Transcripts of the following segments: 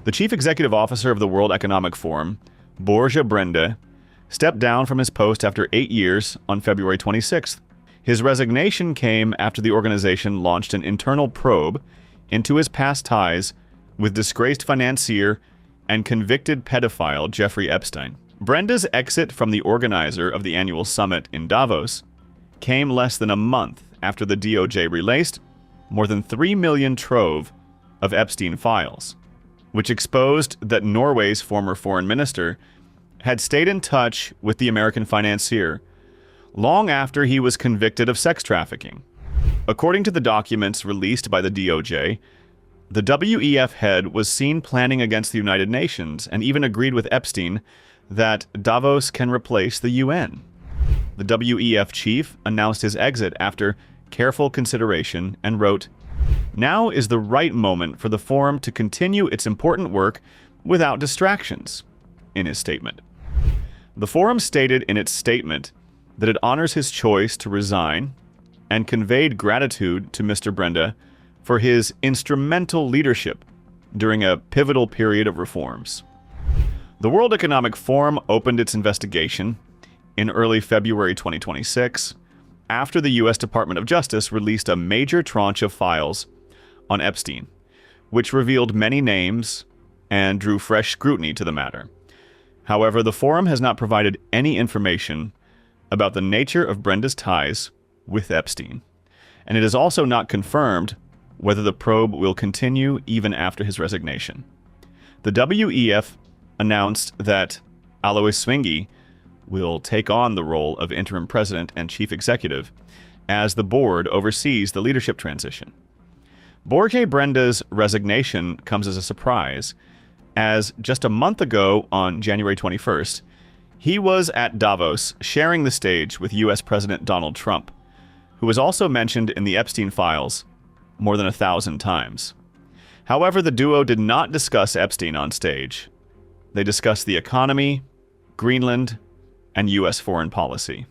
The chief executive officer of the World Economic Forum, Børge Brende, stepped down from his post after 8 years on February 26th. His resignation came after the organization launched an internal probe into his past ties with disgraced financier and convicted pedophile Jeffrey Epstein. Brende's exit from the organizer of the annual summit in Davos came less than a month after the DOJ released more than 3 million trove of Epstein files, which exposed that Norway's former foreign minister had stayed in touch with the American financier long after he was convicted of sex trafficking. According to the documents released by the DOJ, the WEF head was seen planning against the United Nations and even agreed with Epstein that Davos can replace the UN. The WEF chief announced his exit after careful consideration and wrote, "Now is the right moment for the forum to continue its important work without distractions," in his statement. The forum stated in its statement that it honors his choice to resign and conveyed gratitude to Mr. Brende for his instrumental leadership during a pivotal period of reforms. The World Economic Forum opened its investigation in early February 2026 after the U.S. Department of Justice released a major tranche of files on Epstein, which revealed many names and drew fresh scrutiny to the matter. However, the forum has not provided any information about the nature of Brende's ties with Epstein, and it is also not confirmed whether the probe will continue even after his resignation. The WEF announced that Alois Swingy will take on the role of interim president and chief executive as the board oversees the leadership transition. Borge Brende's resignation comes as a surprise, as just a month ago on January 21st, he was at Davos sharing the stage with U.S. President Donald Trump, who was also mentioned in the Epstein files more than 1,000 times. However, the duo did not discuss Epstein on stage. They discussed the economy, Greenland, and U.S. foreign policy.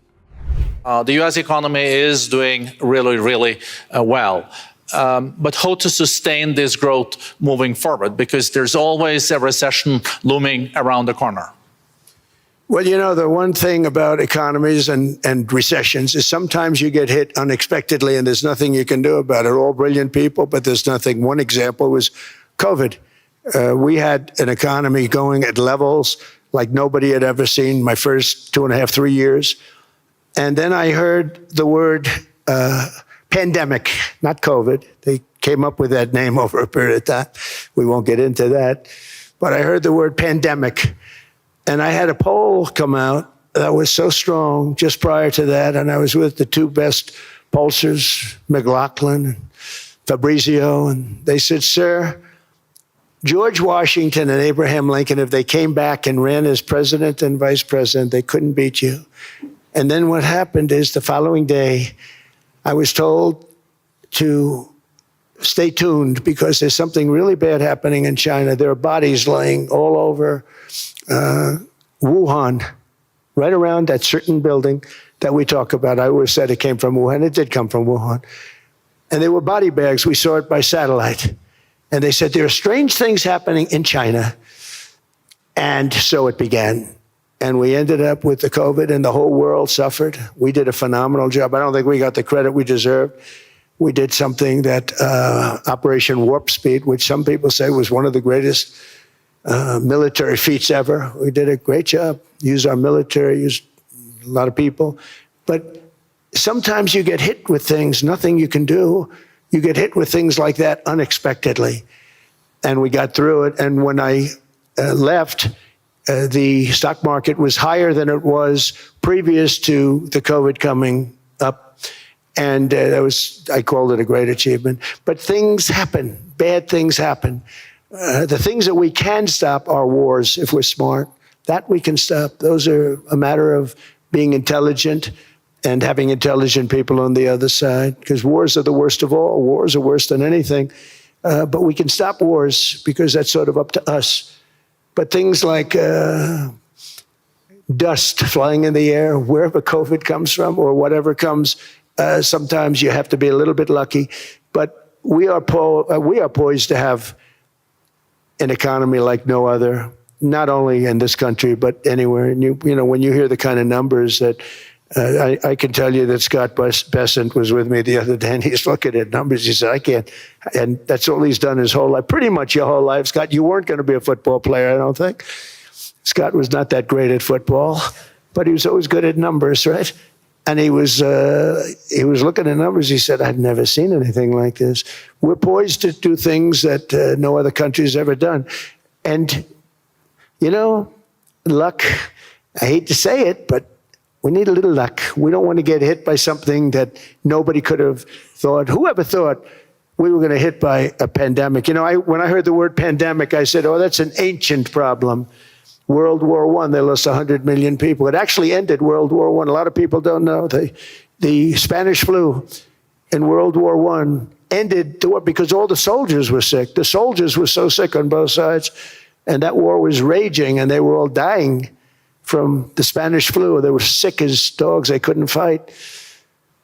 The U.S. economy is doing really well. But how to sustain this growth moving forward? Because there's always a recession looming around the corner. Well, you know, the one thing about economies and recessions is sometimes you get hit unexpectedly and there's nothing you can do about it. All brilliant people, but there's nothing. One example was COVID. We had an economy going at levels like nobody had ever seen my first 2.5, 3 years. And then I heard the word pandemic, not COVID. They came up with that name over a period of time. We won't get into that. But I heard the word pandemic. And I had a poll come out that was so strong just prior to that. And I was with the two best pollsters, McLaughlin and Fabrizio. And they said, "Sir, George Washington and Abraham Lincoln, if they came back and ran as president and vice president, they couldn't beat you." And then what happened is the following day, I was told to stay tuned because there's something really bad happening in China. There are bodies laying all over Wuhan, right around that certain building that we talk about. I always said it came from Wuhan. It did come from Wuhan. And they were body bags. We saw it by satellite. And they said, there are strange things happening in China. And so it began. And we ended up with the COVID and the whole world suffered. We did a phenomenal job. I don't think we got the credit we deserved. We did something that Operation Warp Speed, which some people say was one of the greatest military feats ever. We did a great job. Used our military, used a lot of people. But sometimes you get hit with things, nothing you can do. You get hit with things like that unexpectedly. And we got through it. And when I left, the stock market was higher than it was previous to the COVID coming up. And I called it a great achievement. But things happen, bad things happen. The things that we can stop are wars if we're smart. That we can stop. Those are a matter of being intelligent and having intelligent people on the other side, because wars are the worst of all. Wars are worse than anything. But we can stop wars because that's sort of up to us. But things like dust flying in the air, wherever COVID comes from or whatever comes, sometimes you have to be a little bit lucky. But we are poised to have an economy like no other, not only in this country, but anywhere. And you know, when you hear the kind of numbers that I can tell you that Scott Bessent was with me the other day, and he's looking at numbers. He said, I can't. And that's all he's done his whole life, pretty much your whole life. Scott, you weren't going to be a football player, I don't think. Scott was not that great at football, but he was always good at numbers, right? And he was looking at numbers. He said, I've never seen anything like this. We're poised to do things that no other country's ever done. And, you know, luck, I hate to say it, but we need a little luck. We don't want to get hit by something that nobody could have thought. Whoever thought we were going to hit by a pandemic? You know, when I heard the word pandemic, I said, oh, that's an ancient problem. World War I, they lost 100 million people. It actually ended World War I. A lot of people don't know. The Spanish flu in World War I ended the war because all the soldiers were sick. The soldiers were so sick on both sides, and that war was raging, and they were all dying from the Spanish flu. They were sick as dogs. They couldn't fight.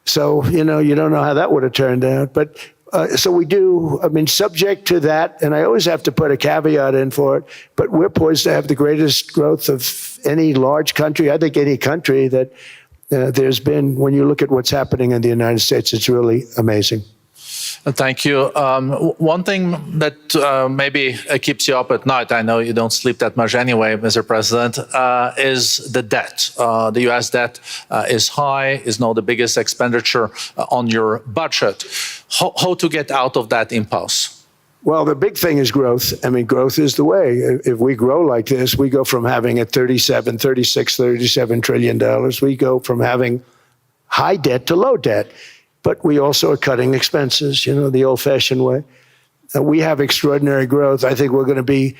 So, you know, you don't know how that would have turned out. But so we do, I mean, subject to that, and I always have to put a caveat in for it, but we're poised to have the greatest growth of any large country, I think any country that there's been. When you look at what's happening in the United States, it's really amazing. Thank you. One thing that maybe keeps you up at night, I know you don't sleep that much anyway, Mr. President, is the debt. The U.S. debt is high, is now the biggest expenditure on your budget. How to get out of that impasse? Well, the big thing is growth. I mean, growth is the way. If we grow like this, we go from having a $37 trillion. We go from having high debt to low debt. But we also are cutting expenses, you know, the old-fashioned way. We have extraordinary growth. I think we're going to be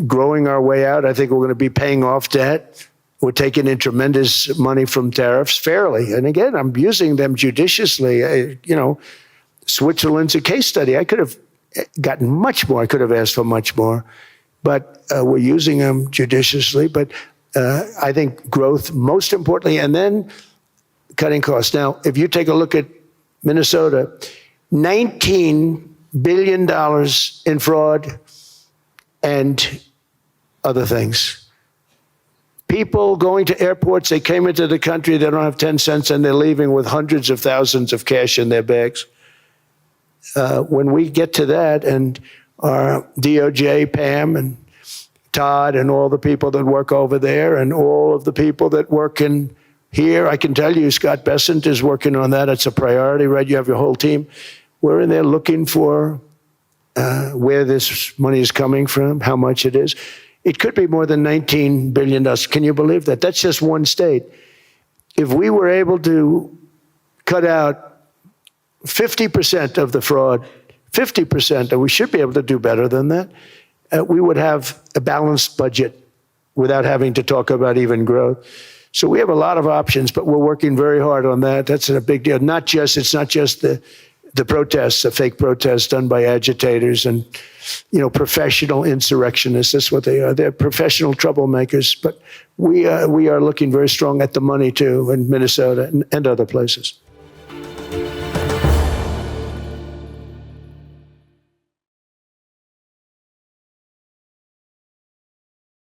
growing our way out. I think we're going to be paying off debt. We're taking in tremendous money from tariffs fairly. And again, I'm using them judiciously. You know, Switzerland's a case study. I could have gotten much more. I could have asked for much more. But we're using them judiciously. But I think growth, most importantly, and then cutting costs. Now, if you take a look at Minnesota, $19 billion in fraud and other things. People going to airports, they came into the country, they don't have 10 cents, and they're leaving with hundreds of thousands of cash in their bags. When we get to that, and our DOJ, Pam, and Todd, and all the people that work over there, and all of the people that work in here, I can tell you, Scott Bessent is working on that. It's a priority, right? You have your whole team. We're in there looking for where this money is coming from, how much it is. It could be more than $19 billion. Can you believe that? That's just one state. If we were able to cut out 50% of the fraud, 50%, and we should be able to do better than that, we would have a balanced budget without having to talk about even growth. So we have a lot of options, but we're working very hard on that. That's a big deal. It's not just the protests, the fake protests done by agitators and, you know, professional insurrectionists. That's what they are. They're professional troublemakers. But we are looking very strong at the money too in Minnesota and other places.